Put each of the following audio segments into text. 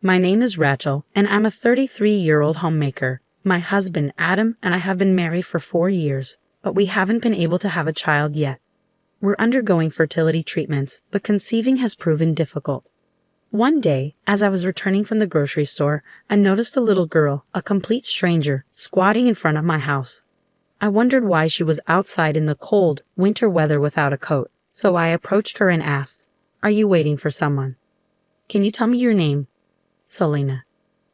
My name is Rachel, and I'm a 33-year-old homemaker. My husband, Adam, and I have been married for 4 years, but we haven't been able to have a child yet. We're undergoing fertility treatments, but conceiving has proven difficult. One day, as I was returning from the grocery store, I noticed a little girl, a complete stranger, squatting in front of my house. I wondered why she was outside in the cold, winter weather without a coat, so I approached her and asked, "Are you waiting for someone? Can you tell me your name?" "Selena."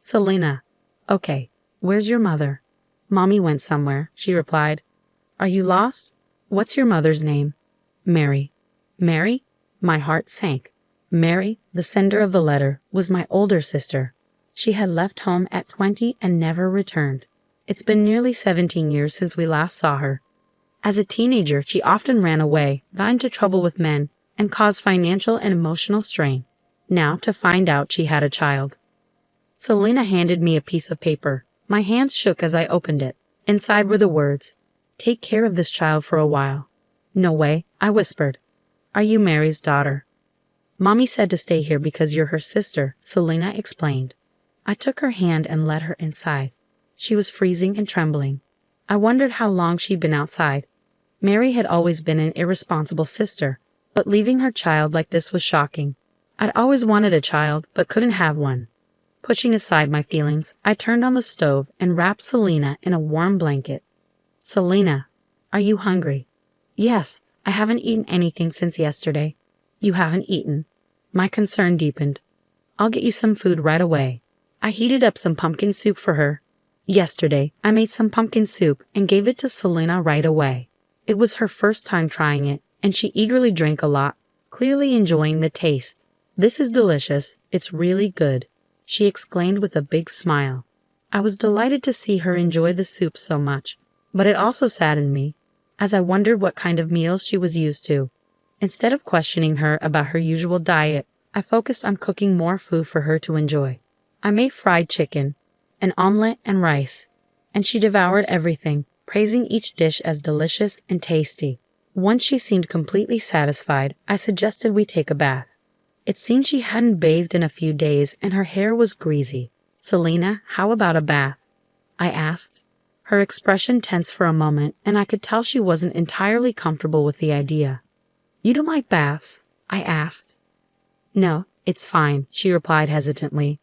"Selena. Okay. Where's your mother?" "Mommy went somewhere," she replied. "Are you lost? What's your mother's name?" "Mary." "Mary?" My heart sank. Mary, the sender of the letter, was my older sister. She had left home at 20 and never returned. It's been nearly 17 years since we last saw her. As a teenager, she often ran away, got into trouble with men, and caused financial and emotional strain. Now to find out she had a child. Selena handed me a piece of paper. My hands shook as I opened it. Inside were the words, "Take care of this child for a while." "No way," I whispered. "Are you Mary's daughter?" "Mommy said to stay here because you're her sister," Selena explained. I took her hand and led her inside. She was freezing and trembling. I wondered how long she'd been outside. Mary had always been an irresponsible sister, but leaving her child like this was shocking. I'd always wanted a child, but couldn't have one. Pushing aside my feelings, I turned on the stove and wrapped Selena in a warm blanket. "Selena, are you hungry?" "Yes, I haven't eaten anything since yesterday." "You haven't eaten?" My concern deepened. "I'll get you some food right away." I heated up some pumpkin soup for her. Yesterday, I made some pumpkin soup and gave it to Selena right away. It was her first time trying it, and she eagerly drank a lot, clearly enjoying the taste. "This is delicious. It's really good," she exclaimed with a big smile. I was delighted to see her enjoy the soup so much, but it also saddened me, as I wondered what kind of meals she was used to. Instead of questioning her about her usual diet, I focused on cooking more food for her to enjoy. I made fried chicken, an omelet, and rice, and she devoured everything, praising each dish as delicious and tasty. Once she seemed completely satisfied, I suggested we take a bath. It seemed she hadn't bathed in a few days and her hair was greasy. "Selena, how about a bath?" I asked. Her expression tensed for a moment, and I could tell she wasn't entirely comfortable with the idea. "You don't like baths?" I asked. "No, it's fine," she replied hesitantly.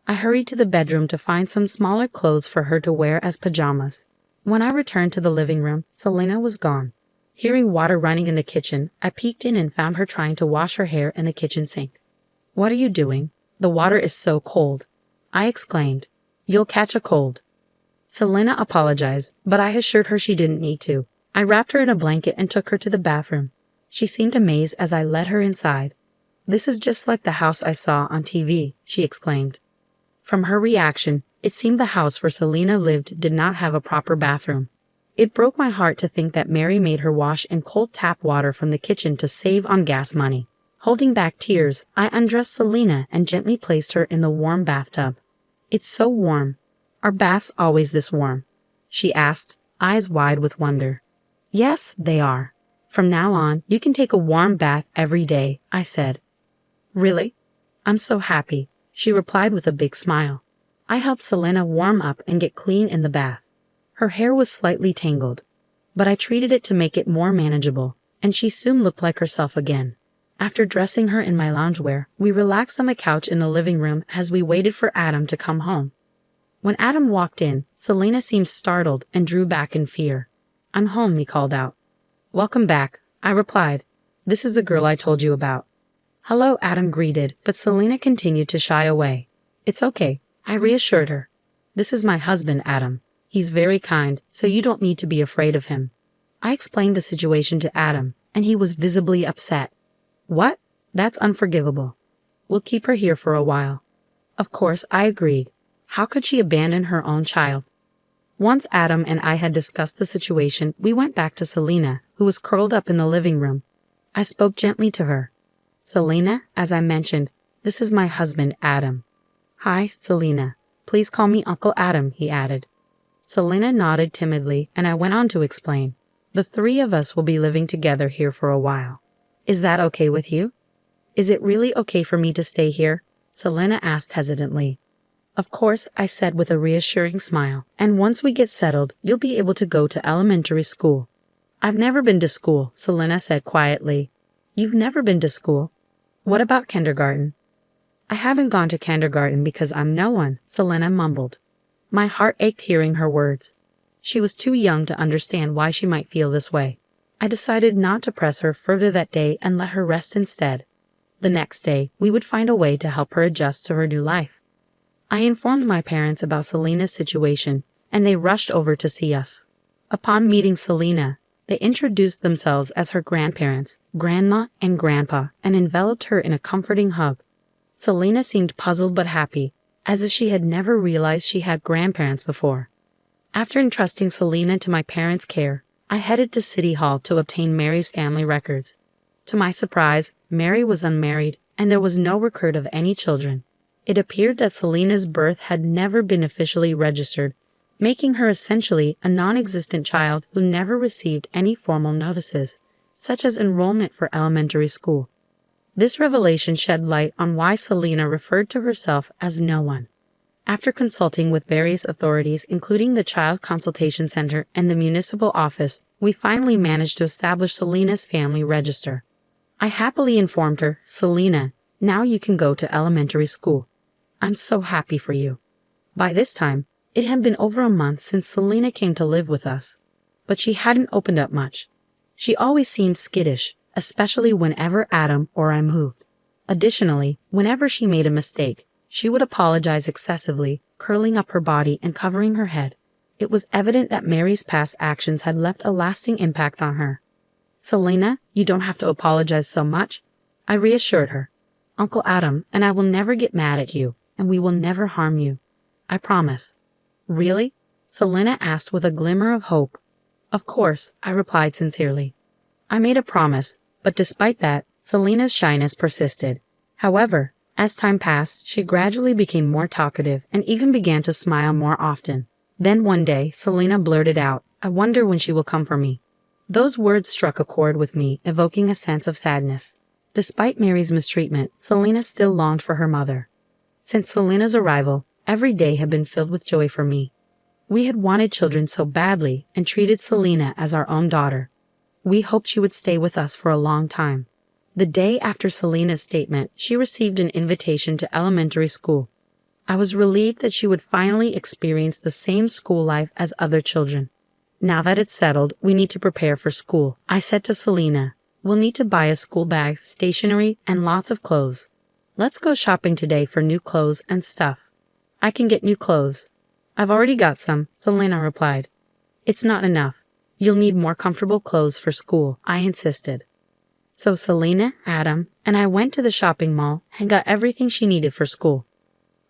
I hurried to the bedroom to find some smaller clothes for her to wear as pajamas. When I returned to the living room, Selena was gone. Hearing water running in the kitchen, I peeked in and found her trying to wash her hair in the kitchen sink. "What are you doing? The water is so cold," I exclaimed. "You'll catch a cold." Selena apologized, but I assured her she didn't need to. I wrapped her in a blanket and took her to the bathroom. She seemed amazed as I led her inside. "This is just like the house I saw on TV," she exclaimed. From her reaction, it seemed the house where Selena lived did not have a proper bathroom. It broke my heart to think that Mary made her wash in cold tap water from the kitchen to save on gas money. Holding back tears, I undressed Selena and gently placed her in the warm bathtub. "It's so warm. Are baths always this warm?" she asked, eyes wide with wonder. "Yes, they are. From now on, you can take a warm bath every day," I said. "Really? I'm so happy," she replied with a big smile. I helped Selena warm up and get clean in the bath. Her hair was slightly tangled, but I treated it to make it more manageable, and she soon looked like herself again. After dressing her in my loungewear, we relaxed on the couch in the living room as we waited for Adam to come home. When Adam walked in, Selena seemed startled and drew back in fear. "I'm home," he called out. "Welcome back," I replied. "This is the girl I told you about." "Hello," Adam greeted, but Selena continued to shy away. "It's okay," I reassured her. "This is my husband, Adam. He's very kind, so you don't need to be afraid of him." I explained the situation to Adam, and he was visibly upset. "What? That's unforgivable. We'll keep her here for a while." Of course, I agreed. How could she abandon her own child? Once Adam and I had discussed the situation, we went back to Selena, who was curled up in the living room. I spoke gently to her. "Selena, as I mentioned, this is my husband, Adam." "Hi, Selena. Please call me Uncle Adam," he added. Selena nodded timidly, and I went on to explain. "The three of us will be living together here for a while. Is that okay with you?" "Is it really okay for me to stay here?" Selena asked hesitantly. Of course, I said with a reassuring smile. And once we get settled, you'll be able to go to elementary school. I've never been to school, Selena said quietly. You've never been to school? What about kindergarten? I haven't gone to kindergarten because I'm no one, Selena mumbled. My heart ached hearing her words. She was too young to understand why she might feel this way. I decided not to press her further that day and let her rest instead. The next day, we would find a way to help her adjust to her new life. I informed my parents about Selena's situation, and they rushed over to see us. Upon meeting Selena, they introduced themselves as her grandparents, Grandma and Grandpa, and enveloped her in a comforting hug. Selena seemed puzzled but happy, as if she had never realized she had grandparents before. After entrusting Selena to my parents' care, I headed to City Hall to obtain Mary's family records. To my surprise, Mary was unmarried, and there was no record of any children. It appeared that Selena's birth had never been officially registered, making her essentially a non-existent child who never received any formal notices, such as enrollment for elementary school. This revelation shed light on why Selena referred to herself as no one. After consulting with various authorities, including the Child Consultation Center and the municipal office, we finally managed to establish Selena's family register. I happily informed her, Selena, now you can go to elementary school. I'm so happy for you. By this time, it had been over a month since Selena came to live with us, but she hadn't opened up much. She always seemed skittish, especially whenever Adam or I moved. Additionally, whenever she made a mistake, she would apologize excessively, curling up her body and covering her head. It was evident that Mary's past actions had left a lasting impact on her. Selena, you don't have to apologize so much, I reassured her. Uncle Adam and I will never get mad at you, and we will never harm you. I promise. Really? Selena asked with a glimmer of hope. Of course, I replied sincerely. I made a promise, but despite that, Selena's shyness persisted. However, as time passed, she gradually became more talkative and even began to smile more often. Then one day, Selena blurted out, I wonder when she will come for me. Those words struck a chord with me, evoking a sense of sadness. Despite Mary's mistreatment, Selena still longed for her mother. Since Selena's arrival, every day had been filled with joy for me. We had wanted children so badly and treated Selena as our own daughter. We hoped she would stay with us for a long time. The day after Selena's statement, she received an invitation to elementary school. I was relieved that she would finally experience the same school life as other children. Now that it's settled, we need to prepare for school, I said to Selena. We'll need to buy a school bag, stationery, and lots of clothes. Let's go shopping today for new clothes and stuff. I can get new clothes. I've already got some, Selena replied. It's not enough. You'll need more comfortable clothes for school, I insisted. So Selena, Adam, and I went to the shopping mall and got everything she needed for school.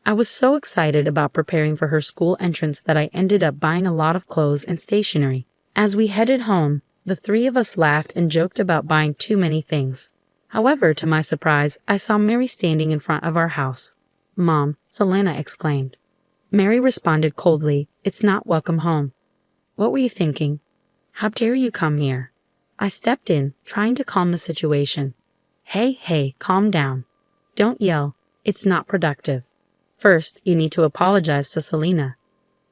I was so excited about preparing for her school entrance that I ended up buying a lot of clothes and stationery. As we headed home, the three of us laughed and joked about buying too many things. However, to my surprise, I saw Mary standing in front of our house. Mom, Selena exclaimed. Mary responded coldly, It's not welcome home. What were you thinking? How dare you come here? I stepped in, trying to calm the situation. Hey, calm down. Don't yell. It's not productive. First, you need to apologize to Selena.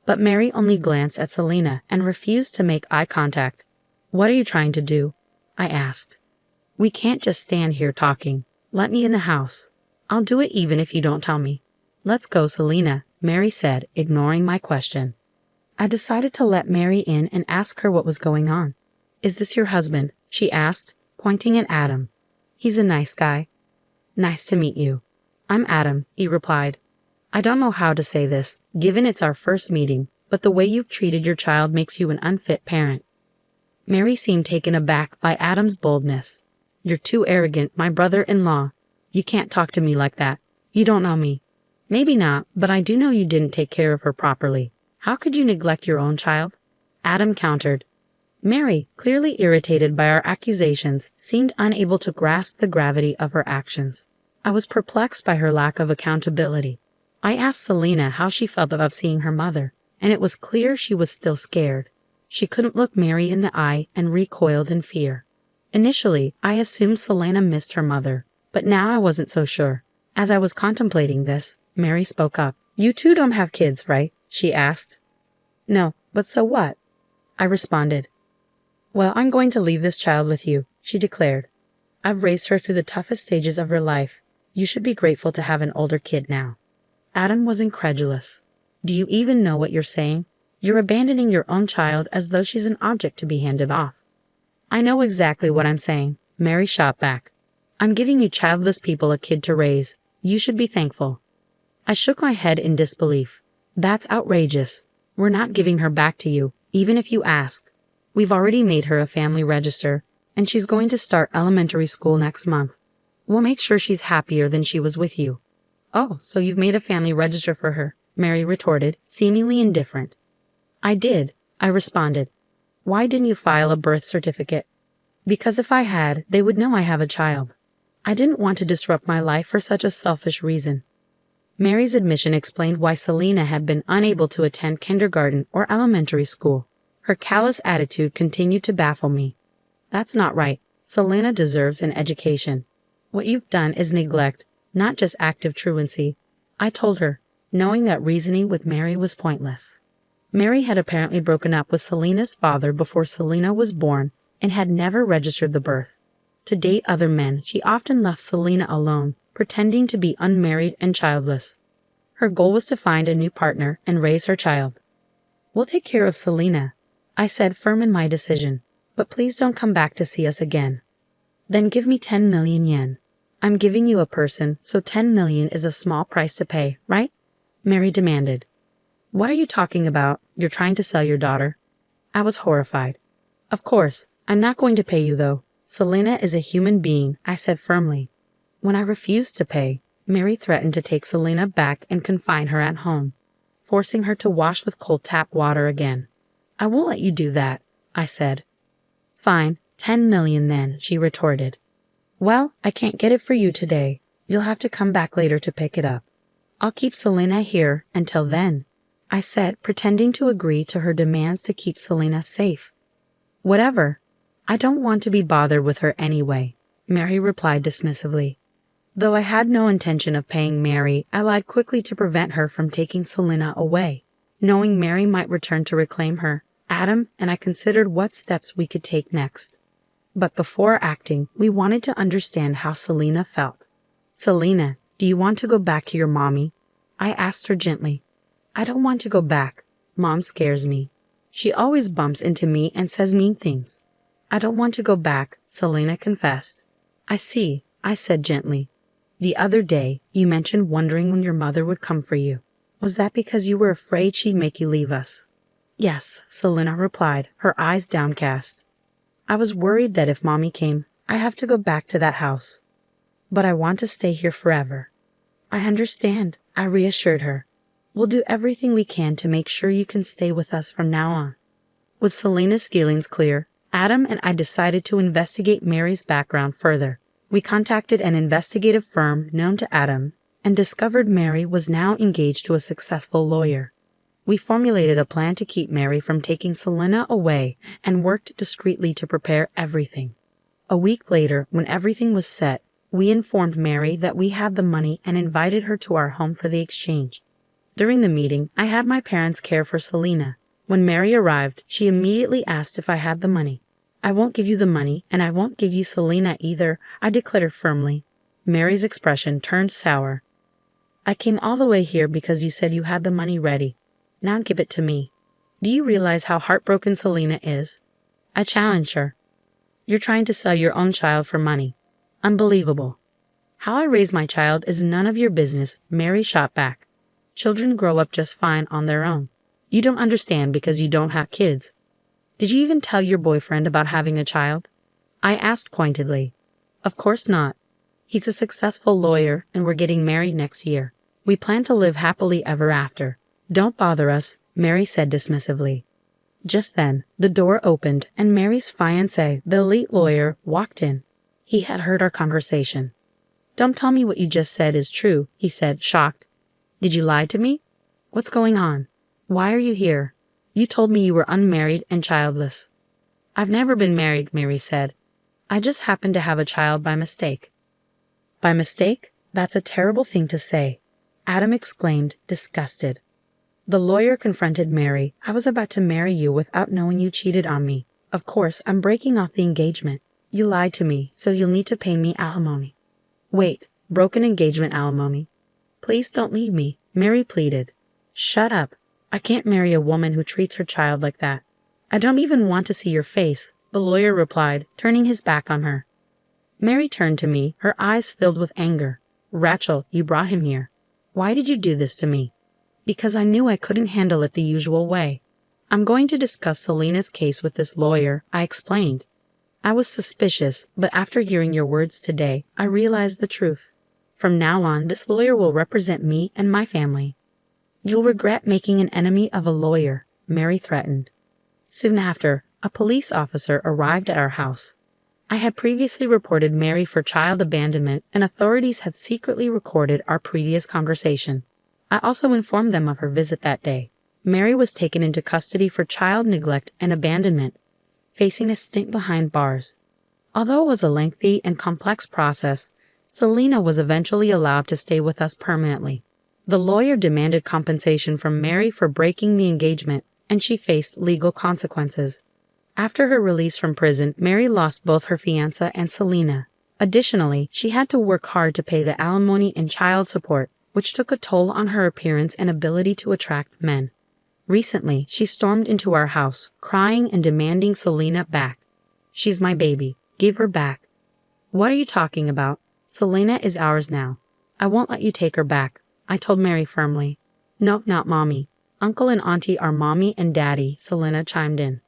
But Mary only glanced at Selena and refused to make eye contact. What are you trying to do? I asked. We can't just stand here talking. Let me in the house. I'll do it even if you don't tell me. Let's go, Selena, Mary said, ignoring my question. I decided to let Mary in and ask her what was going on. Is this your husband? She asked, pointing at Adam. He's a nice guy. Nice to meet you. I'm Adam, he replied. I don't know how to say this, given it's our first meeting, but the way you've treated your child makes you an unfit parent. Mary seemed taken aback by Adam's boldness. You're too arrogant, my brother-in-law. You can't talk to me like that. You don't know me. Maybe not, but I do know you didn't take care of her properly. How could you neglect your own child? Adam countered. Mary, clearly irritated by our accusations, seemed unable to grasp the gravity of her actions. I was perplexed by her lack of accountability. I asked Selena how she felt about seeing her mother, and it was clear she was still scared. She couldn't look Mary in the eye and recoiled in fear. Initially, I assumed Selena missed her mother, but now I wasn't so sure. As I was contemplating this, Mary spoke up. You too don't have kids, right? She asked. No, but so what? I responded. Well, I'm going to leave this child with you, she declared. I've raised her through the toughest stages of her life. You should be grateful to have an older kid now. Adam was incredulous. Do you even know what you're saying? You're abandoning your own child as though she's an object to be handed off. I know exactly what I'm saying, Mary shot back. I'm giving you childless people a kid to raise. You should be thankful. I shook my head in disbelief. That's outrageous. We're not giving her back to you, even if you ask. We've already made her a family register, and she's going to start elementary school next month. We'll make sure she's happier than she was with you. Oh, so you've made a family register for her, Mary retorted, seemingly indifferent. I did, I responded. Why didn't you file a birth certificate? Because if I had, they would know I have a child. I didn't want to disrupt my life for such a selfish reason. Mary's admission explained why Selena had been unable to attend kindergarten or elementary school. Her callous attitude continued to baffle me. That's not right. Selena deserves an education. What you've done is neglect, not just active truancy, I told her, knowing that reasoning with Mary was pointless. Mary had apparently broken up with Selena's father before Selena was born and had never registered the birth. To date other men, she often left Selena alone, pretending to be unmarried and childless. Her goal was to find a new partner and raise her child. We'll take care of Selena, I said, firm in my decision, but please don't come back to see us again. Then give me 10 million yen. I'm giving you a person, so 10 million is a small price to pay, right? Mary demanded. What are you talking about? You're trying to sell your daughter? I was horrified. Of course, I'm not going to pay you though. Selena is a human being, I said firmly. When I refused to pay, Mary threatened to take Selena back and confine her at home, forcing her to wash with cold tap water again. I won't let you do that, I said. Fine, 10 million then, she retorted. Well, I can't get it for you today. You'll have to come back later to pick it up. I'll keep Selena here until then, I said, pretending to agree to her demands to keep Selena safe. Whatever. I don't want to be bothered with her anyway, Mary replied dismissively. Though I had no intention of paying Mary, I lied quickly to prevent her from taking Selena away. Knowing Mary might return to reclaim her, Adam and I considered what steps we could take next. But before acting, we wanted to understand how Selena felt. Selena, do you want to go back to your mommy? I asked her gently. I don't want to go back. Mom scares me. She always bumps into me and says mean things. I don't want to go back, Selena confessed. I see, I said gently. The other day, you mentioned wondering when your mother would come for you. Was that because you were afraid she'd make you leave us? Yes, Selena replied, her eyes downcast. I was worried that if Mommy came, I'd have to go back to that house. But I want to stay here forever. I understand, I reassured her. We'll do everything we can to make sure you can stay with us from now on. With Selena's feelings clear, Adam and I decided to investigate Mary's background further. We contacted an investigative firm known to Adam and discovered Mary was now engaged to a successful lawyer. We formulated a plan to keep Mary from taking Selena away and worked discreetly to prepare everything. A week later, when everything was set, we informed Mary that we had the money and invited her to our home for the exchange. During the meeting, I had my parents care for Selena. When Mary arrived, she immediately asked if I had the money. I won't give you the money, and I won't give you Selena either, I declared firmly. Mary's expression turned sour. I came all the way here because you said you had the money ready. Now give it to me. Do you realize how heartbroken Selena is? I challenged her. You're trying to sell your own child for money. Unbelievable. How I raise my child is none of your business, Mary shot back. Children grow up just fine on their own. You don't understand because you don't have kids. Did you even tell your boyfriend about having a child? I asked pointedly. Of course not. He's a successful lawyer and we're getting married next year. We plan to live happily ever after. Don't bother us, Mary said dismissively. Just then, the door opened and Mary's fiancé, the elite lawyer, walked in. He had heard our conversation. Don't tell me what you just said is true, he said, shocked. Did you lie to me? What's going on? Why are you here? You told me you were unmarried and childless. I've never been married, Mary said. I just happened to have a child by mistake. By mistake? That's a terrible thing to say, Adam exclaimed, disgusted. The lawyer confronted Mary. I was about to marry you without knowing you cheated on me. Of course, I'm breaking off the engagement. You lied to me, so you'll need to pay me alimony. Wait, broken engagement alimony? Please don't leave me, Mary pleaded. Shut up. I can't marry a woman who treats her child like that. I don't even want to see your face, the lawyer replied, turning his back on her. Mary turned to me, her eyes filled with anger. Rachel, you brought him here. Why did you do this to me? Because I knew I couldn't handle it the usual way. I'm going to discuss Selena's case with this lawyer, I explained. I was suspicious, but after hearing your words today, I realized the truth. From now on, this lawyer will represent me and my family. You'll regret making an enemy of a lawyer, Mary threatened. Soon after, a police officer arrived at our house. I had previously reported Mary for child abandonment, and authorities had secretly recorded our previous conversation. I also informed them of her visit that day. Mary was taken into custody for child neglect and abandonment, facing a stint behind bars. Although it was a lengthy and complex process, Selena was eventually allowed to stay with us permanently. The lawyer demanded compensation from Mary for breaking the engagement, and she faced legal consequences. After her release from prison, Mary lost both her fiancé and Selena. Additionally, she had to work hard to pay the alimony and child support, which took a toll on her appearance and ability to attract men. Recently, she stormed into our house, crying and demanding Selena back. She's my baby. Give her back. What are you talking about? Selena is ours now. I won't let you take her back, I told Mary firmly. No, not mommy. Uncle and auntie are mommy and daddy, Selena chimed in.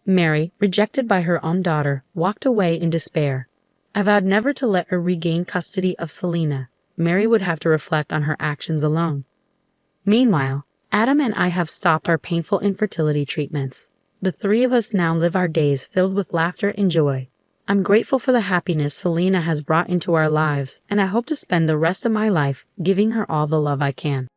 Mary, rejected by her own daughter, walked away in despair. I vowed never to let her regain custody of Selena. Mary would have to reflect on her actions alone. Meanwhile, Adam and I have stopped our painful infertility treatments. The three of us now live our days filled with laughter and joy. I'm grateful for the happiness Selena has brought into our lives, and I hope to spend the rest of my life giving her all the love I can.